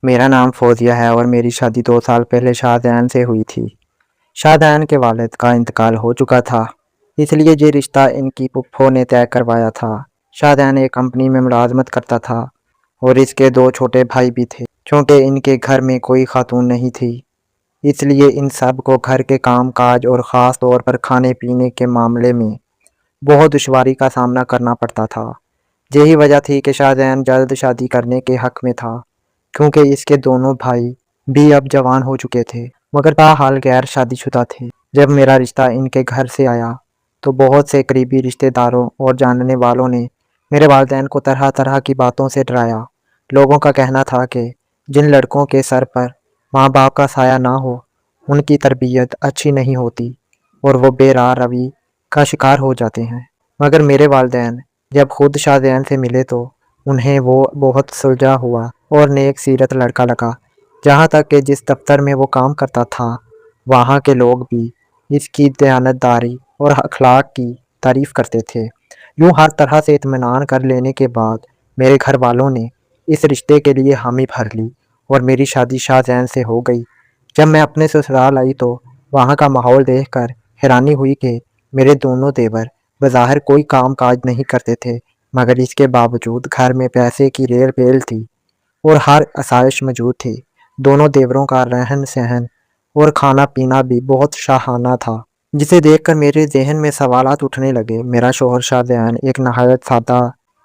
میرا نام فوزیہ ہے اور میری شادی 2 سال پہلے شادیان سے ہوئی تھی۔ شادیان کے والد کا انتقال ہو چکا تھا، اس لیے یہ رشتہ ان کی پھپھو نے طے کروایا تھا۔ شادیان ایک کمپنی میں ملازمت کرتا تھا اور اس کے 2 چھوٹے بھائی بھی تھے۔ چونکہ ان کے گھر میں کوئی خاتون نہیں تھی، اس لیے ان سب کو گھر کے کام کاج اور خاص طور پر کھانے پینے کے معاملے میں بہت دشواری کا سامنا کرنا پڑتا تھا۔ یہی وجہ تھی کہ شادیان جلد شادی کرنے کے حق میں تھا، کیونکہ اس کے دونوں بھائی بھی اب جوان ہو چکے تھے مگر تاحال غیر شادی شدہ تھے۔ جب میرا رشتہ ان کے گھر سے آیا تو بہت سے قریبی رشتہ داروں اور جاننے والوں نے میرے والدین کو طرح طرح کی باتوں سے ڈرایا۔ لوگوں کا کہنا تھا کہ جن لڑکوں کے سر پر ماں باپ کا سایہ نہ ہو ان کی تربیت اچھی نہیں ہوتی اور وہ بے راہ روی کا شکار ہو جاتے ہیں۔ مگر میرے والدین جب خود شادیان سے ملے تو انہیں وہ بہت سلجھا ہوا اور نیک سیرت لڑکا لگا۔ جہاں تک کہ جس دفتر میں وہ کام کرتا تھا وہاں کے لوگ بھی اس کی دیانتداری اور اخلاق کی تعریف کرتے تھے۔ یوں ہر طرح سے اطمینان کر لینے کے بعد میرے گھر والوں نے اس رشتے کے لیے حامی بھر لی اور میری شادی شادیان سے ہو گئی۔ جب میں اپنے سسرال آئی تو وہاں کا ماحول دیکھ کر حیرانی ہوئی کہ میرے دونوں دیور بظاہر کوئی کام کاج نہیں کرتے تھے، مگر اس کے باوجود گھر میں پیسے کی ریل پیل تھی اور ہر آسائش موجود تھی۔ دونوں دیوروں کا رہن سہن اور کھانا پینا بھی بہت شاہانہ تھا، جسے دیکھ کر میرے ذہن میں سوالات اٹھنے لگے۔ میرا شوہر شادیان ایک نہایت سادہ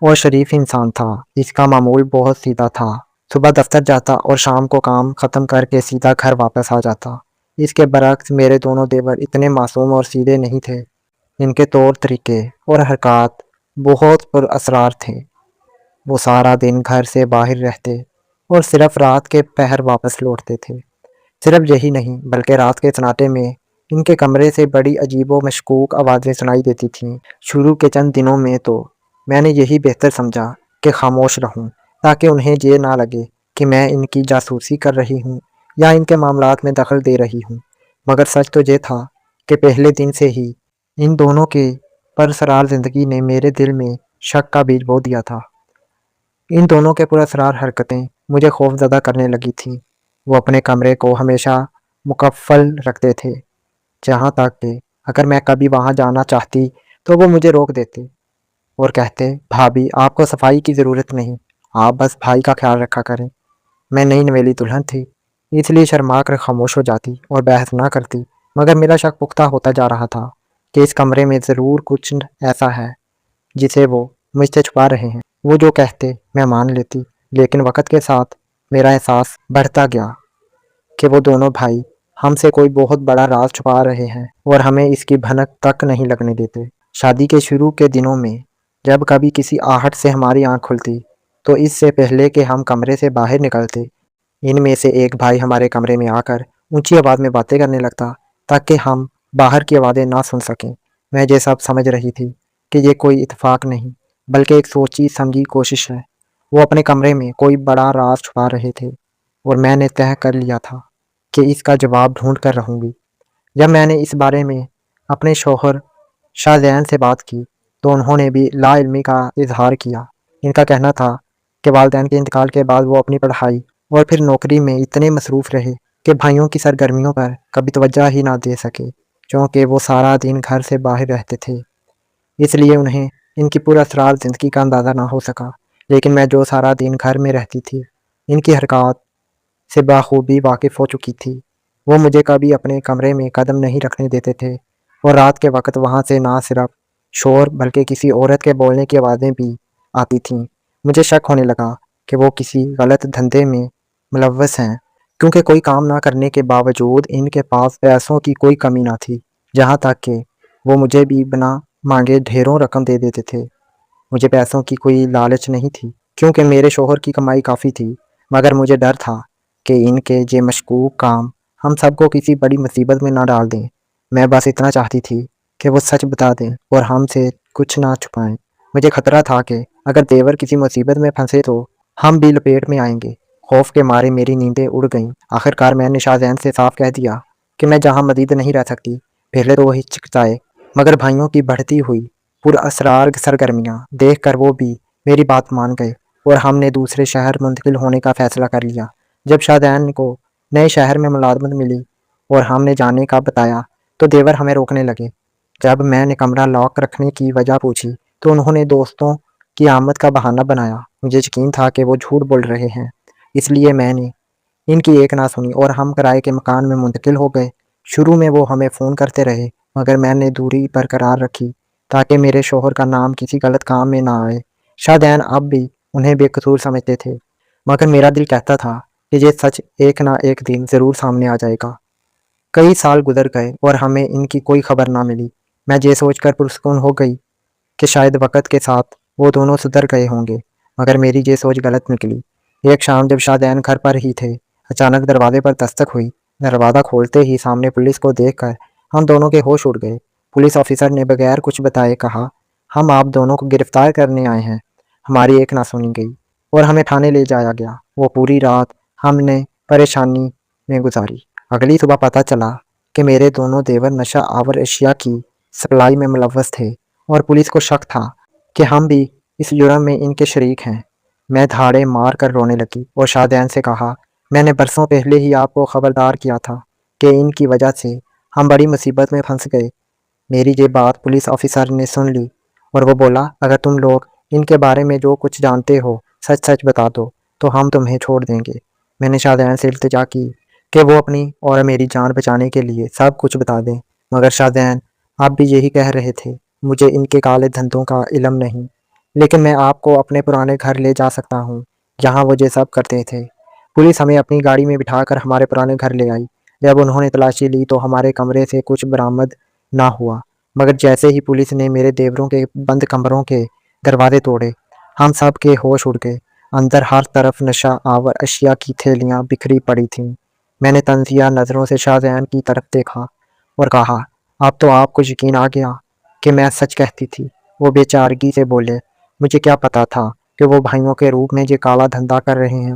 اور شریف انسان تھا۔ اس کا معمول بہت سیدھا تھا، صبح دفتر جاتا اور شام کو کام ختم کر کے سیدھا گھر واپس آ جاتا۔ اس کے برعکس میرے دونوں دیور اتنے معصوم اور سیدھے نہیں تھے، ان کے طور طریقے اور حرکات بہت پر اسرار تھے۔ وہ سارا دن گھر سے باہر رہتے اور صرف رات کے پہر واپس لوٹتے تھے۔ صرف یہی نہیں بلکہ رات کے سناٹے میں ان کے کمرے سے بڑی عجیب و مشکوک آوازیں سنائی دیتی تھیں۔ شروع کے چند دنوں میں تو میں نے یہی بہتر سمجھا کہ خاموش رہوں تاکہ انہیں یہ نہ لگے کہ میں ان کی جاسوسی کر رہی ہوں یا ان کے معاملات میں دخل دے رہی ہوں۔ مگر سچ تو یہ تھا کہ پہلے دن سے ہی ان دونوں کے پراسرار زندگی نے میرے دل میں شک کا بیج بو دیا تھا۔ ان دونوں کے پراسرار حرکتیں مجھے خوف زدہ کرنے لگی تھیں۔ وہ اپنے کمرے کو ہمیشہ مقفل رکھتے تھے، جہاں تک کہ اگر میں کبھی وہاں جانا چاہتی تو وہ مجھے روک دیتے اور کہتے، بھابھی آپ کو صفائی کی ضرورت نہیں، آپ بس بھائی کا خیال رکھا کریں۔ میں نئی نویلی دلہن تھی، اس لیے شرما کر خاموش ہو جاتی اور بحث نہ کرتی، مگر میرا شک پختہ ہوتا جا رہا تھا کہ اس کمرے میں ضرور کچھ ایسا ہے جسے وہ مجھ سے چھپا رہے ہیں۔ وہ جو کہتے میں مان لیتی، لیکن وقت کے ساتھ میرا احساس بڑھتا گیا کہ وہ دونوں بھائی ہم سے کوئی بہت بڑا راز چھپا رہے ہیں اور ہمیں اس کی بھنک تک نہیں لگنے دیتے۔ شادی کے شروع کے دنوں میں جب کبھی کسی آہٹ سے ہماری آنکھ کھلتی تو اس سے پہلے کہ ہم کمرے سے باہر نکلتے ان میں سے ایک بھائی ہمارے کمرے میں آ کر اونچی آواز میں باتیں کرنے لگتا تاکہ ہم باہر کی آوازیں نہ سن سکیں۔ میں یہ سب سمجھ رہی تھی کہ یہ کوئی اتفاق نہیں بلکہ ایک سوچی سمجھی کوشش ہے۔ وہ اپنے کمرے میں کوئی بڑا راز چھپا رہے تھے اور میں نے طے کر لیا تھا کہ اس کا جواب ڈھونڈ کر رہوں گی۔ جب میں نے اس بارے میں اپنے شوہر شادیان سے بات کی تو انہوں نے بھی لا علمی کا اظہار کیا۔ ان کا کہنا تھا کہ والدین کے انتقال کے بعد وہ اپنی پڑھائی اور پھر نوکری میں اتنے مصروف رہے کہ بھائیوں کی سرگرمیوں پر کبھی توجہ ہی نہ دے سکے، چونکہ وہ سارا دن گھر سے باہر رہتے تھے، اس لیے انہیں ان کی پراسرار زندگی کا اندازہ نہ ہو سکا۔ لیکن میں جو سارا دن گھر میں رہتی تھی ان کی حرکات سے بخوبی واقف ہو چکی تھی۔ وہ مجھے کبھی اپنے کمرے میں قدم نہیں رکھنے دیتے تھے اور رات کے وقت وہاں سے نہ صرف شور بلکہ کسی عورت کے بولنے کی آوازیں بھی آتی تھیں۔ مجھے شک ہونے لگا کہ وہ کسی غلط دھندے میں ملوث ہیں، کیونکہ کوئی کام نہ کرنے کے باوجود ان کے پاس پیسوں کی کوئی کمی نہ تھی، جہاں تک کہ وہ مجھے بھی بنا مانگے ڈھیروں رقم دے دیتے تھے۔ مجھے پیسوں کی کوئی لالچ نہیں تھی کیونکہ میرے شوہر کی کمائی کافی تھی، مگر مجھے ڈر تھا کہ ان کے یہ مشکوک کام ہم سب کو کسی بڑی مصیبت میں نہ ڈال دیں۔ میں بس اتنا چاہتی تھی کہ وہ سچ بتا دیں اور ہم سے کچھ نہ چھپائیں۔ مجھے خطرہ تھا کہ اگر دیور کسی مصیبت میں پھنسے تو ہم بھی لپیٹ میں آئیں گے۔ خوف کے مارے میری نیندیں اڑ گئیں۔ آخرکار میں نے شادیان سے صاف کہہ دیا کہ میں جہاں مزید نہیں رہ سکتی۔ پہلے تو وہ ہچکچائے، مگر بھائیوں کی بڑھتی ہوئی پراسرار سرگرمیاں دیکھ کر وہ بھی میری بات مان گئے اور ہم نے دوسرے شہر منتقل ہونے کا فیصلہ کر لیا۔ جب شادین کو نئے شہر میں ملازمت ملی اور ہم نے جانے کا بتایا تو دیور ہمیں روکنے لگے۔ جب میں نے کمرہ لاک رکھنے کی وجہ پوچھی تو انہوں نے دوستوں کی آمد کا بہانہ بنایا۔ مجھے یقین تھا کہ وہ جھوٹ بول رہے ہیں، اس لیے میں نے ان کی ایک نہ سنی اور ہم کرائے کے مکان میں منتقل ہو گئے۔ شروع میں وہ ہمیں فون کرتے رہے مگر میں نے دوری برقرار رکھی تاکہ میرے شوہر کا نام کسی غلط کام میں نہ آئے۔ شادین اب بھی انہیں بے قصور سمجھتے تھے مگر میرا دل کہتا تھا کہ یہ سچ ایک نہ ایک دن ضرور سامنے آ جائے گا۔ کئی سال گزر گئے اور ہمیں ان کی کوئی خبر نہ ملی۔ میں یہ سوچ کر پرسکون ہو گئی کہ شاید وقت کے ساتھ وہ دونوں سدھر گئے ہوں گے، مگر میری یہ سوچ غلط نکلی۔ ایک شام جب شادین گھر پر ہی تھے، اچانک دروازے پر دستک ہوئی۔ دروازہ کھولتے ہی سامنے پولیس کو دیکھ کر ہم دونوں کے ہوش اڑ گئے۔ پولیس آفیسر نے بغیر کچھ بتائے کہا، ہم آپ دونوں کو گرفتار کرنے آئے ہیں۔ ہماری ایک نہ سنی گئی اور ہمیں تھانے لے جایا گیا۔ وہ پوری رات ہم نے پریشانی میں گزاری۔ اگلی صبح پتہ چلا کہ میرے دونوں دیور نشہ آور اشیاء کی سپلائی میں ملوث تھے اور پولیس کو شک تھا کہ ہم بھی اس جرم میں ان کے شریک ہیں۔ میں دھاڑے مار کر رونے لگی اور شادین سے کہا، میں نے برسوں پہلے ہی آپ کو خبردار کیا تھا کہ ان کی وجہ سے ہم بڑی مصیبت میں پھنس گئے۔ میری یہ بات پولیس آفیسر نے سن لی اور وہ بولا، اگر تم لوگ ان کے بارے میں جو کچھ جانتے ہو سچ سچ بتا دو تو ہم تمہیں چھوڑ دیں گے۔ میں نے شادین سے التجا کی کہ وہ اپنی اور میری جان بچانے کے لیے سب کچھ بتا دیں، مگر شادین آپ بھی یہی کہہ رہے تھے۔ مجھے ان کے کالے دھندوں کا علم نہیں، لیکن میں آپ کو اپنے پرانے گھر لے جا سکتا ہوں جہاں وہ یہ سب کرتے تھے۔ پولیس ہمیں اپنی گاڑی میں بٹھا کر ہمارے پرانے گھر لے آئی۔ جب انہوں نے تلاشی لی تو ہمارے کمرے سے کچھ برآمد نہ ہوا، مگر جیسے ہی پولیس نے میرے دیوروں کے بند کمروں کے دروازے توڑے، ہم سب کے ہوش اڑ گئے۔ اندر ہر طرف نشہ آور اشیاء کی تھیلیاں بکھری پڑی تھیں۔ میں نے تنزیہ نظروں سے شادین کی طرف دیکھا اور کہا، اب تو آپ کو یقین آ گیا کہ میں سچ کہتی تھی۔ وہ بے چارگی سے بولے، مجھے کیا پتا تھا کہ وہ بھائیوں کے روپ میں یہ کالا دھندا کر رہے ہیں۔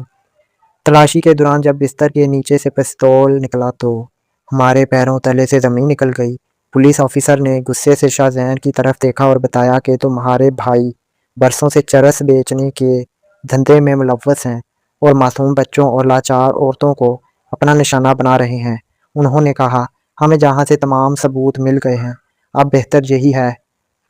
تلاشی کے دوران جب بستر کے نیچے سے پستول نکلا تو ہمارے پیروں تلے سے زمین نکل گئی۔ پولیس آفیسر نے غصے سے شادین کی طرف دیکھا اور بتایا کہ تمہارے بھائی برسوں سے چرس بیچنے کے دھندے میں ملوث ہیں اور معصوم بچوں اور لاچار عورتوں کو اپنا نشانہ بنا رہے ہیں۔ انہوں نے کہا، ہمیں جہاں سے تمام ثبوت مل گئے ہیں، اب بہتر یہی ہے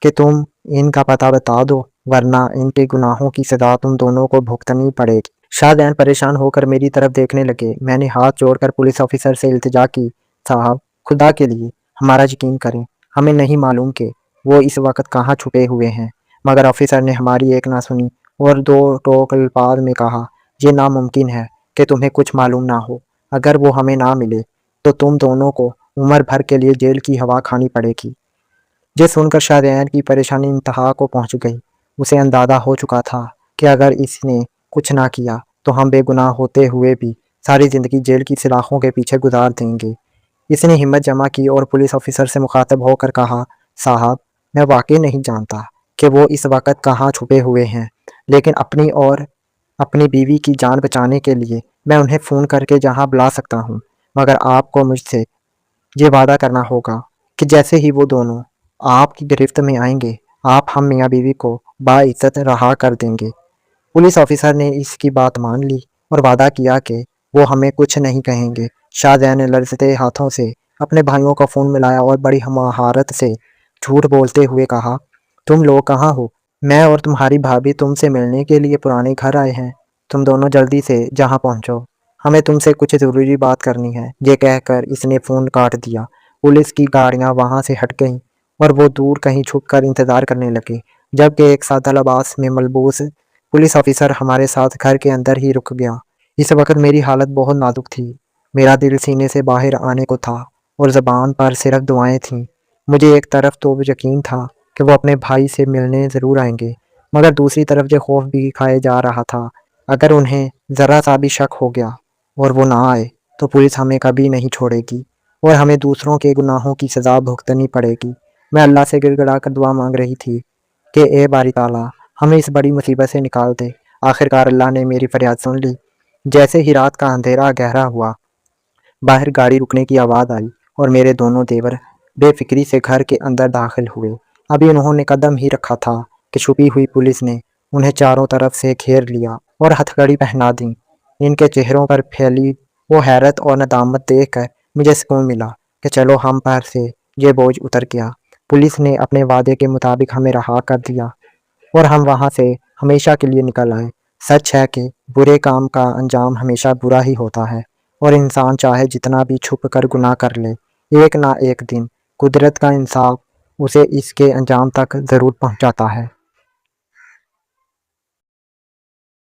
کہ تم ان کا پتہ بتا دو، ورنہ ان کے گناہوں کی سزا تم دونوں کو بھگتنی پڑے گی۔ شادین پریشان ہو کر میری طرف دیکھنے لگے۔ میں نے ہاتھ جوڑ کر پولیس آفیسر سے التجا کی، صاحب خدا کے لیے ہمارا یقین کریں، ہمیں نہیں معلوم کہ وہ اس وقت کہاں چھپے ہوئے ہیں۔ مگر آفیسر نے ہماری ایک نہ سنی اور دو ٹوک الفاظ میں کہا، یہ ناممکن ہے کہ تمہیں کچھ معلوم نہ ہو۔ اگر وہ ہمیں نہ ملے تو تم دونوں کو عمر بھر کے لیے جیل کی ہوا کھانی پڑے گی۔ یہ سن کر شادین کی پریشانی انتہا کو پہنچ گئی۔ اسے اندازہ ہو چکا تھا کہ اگر اس نے کچھ نہ کیا تو ہم بے گناہ ہوتے ہوئے بھی ساری زندگی جیل کی سلاخوں کے پیچھے گزار دیں گے۔ اس نے ہمت جمع کی اور پولیس آفیسر سے مخاطب ہو کر کہا، صاحب میں واقعی نہیں جانتا کہ وہ اس وقت کہاں چھپے ہوئے ہیں، لیکن اپنی اور اپنی بیوی کی جان بچانے کے لیے میں انہیں فون کر کے جہاں بلا سکتا ہوں، مگر آپ کو مجھ سے یہ وعدہ کرنا ہوگا کہ جیسے ہی وہ دونوں آپ کی گرفت میں آئیں گے آپ ہم میاں بیوی کو باعزت رہا کر دیں گے۔ پولیس آفیسر نے اس کی بات مان لی اور وعدہ کیا کہ وہ ہمیں کچھ نہیں کہیں گے۔ شادین نے لرزتے ہاتھوں سے اپنے بھائیوں کا فون ملایا اور بڑی مہارت سے جھوٹ بولتے ہوئے کہا، تم لوگ کہاں ہو؟ میں اور تمہاری بھابھی تم سے ملنے کے لیے پرانے گھر آئے ہیں، تم دونوں جلدی سے جہاں پہنچو، ہمیں تم سے کچھ ضروری بات کرنی ہے۔ یہ کہہ کر اس نے فون کاٹ دیا۔ پولیس کی گاڑیاں وہاں سے ہٹ گئیں اور وہ دور کہیں چھپ کر انتظار کرنے لگے، جبکہ ایک سادہ لباس میں ملبوس پولیس آفیسر ہمارے ساتھ گھر کے اندر ہی رک گیا۔ اس وقت میری حالت بہت نازک تھی۔ میرا دل سینے سے باہر آنے کو تھا اور زبان پر صرف دعائیں تھیں۔ مجھے ایک طرف تو یقین تھا کہ وہ اپنے بھائی سے ملنے ضرور آئیں گے، مگر دوسری طرف یہ خوف بھی کھائے جا رہا تھا، اگر انہیں ذرا سا بھی شک ہو گیا اور وہ نہ آئے تو پولیس ہمیں کبھی نہیں چھوڑے گی اور ہمیں دوسروں کے گناہوں کی سزا بھگتنی پڑے گی۔ میں اللہ سے گڑ گڑا کر دعا مانگ رہی تھی کہ اے باری تعالیٰ ہمیں اس بڑی مصیبت سے نکال دے۔ آخرکار اللہ نے میری فریاد سن لی۔ جیسے ہی رات کا اندھیرا گہرا ہوا، باہر گاڑی رکنے کی آواز آئی اور میرے دونوں دیور بے فکری سے گھر کے اندر داخل ہوئے۔ ابھی انہوں نے قدم ہی رکھا تھا کہ چھپی ہوئی پولیس نے انہیں چاروں طرف سے گھیر لیا اور ہتھ کڑی پہنا دی۔ ان کے چہروں پر پھیلی وہ حیرت اور ندامت دیکھ کر مجھے سکون ملا کہ چلو ہم پر سے یہ بوجھ اتر گیا۔ پولیس نے اپنے وعدے کے مطابق ہمیں رہا کر دیا اور ہم وہاں سے ہمیشہ کے لیے نکل آئے۔ سچ ہے کہ برے کام کا انجام ہمیشہ برا ہی ہوتا ہے، اور انسان چاہے جتنا بھی چھپ کر گناہ کر لے، ایک نہ ایک دن قدرت کا انصاف اسے اس کے انجام تک ضرور پہنچاتا ہے۔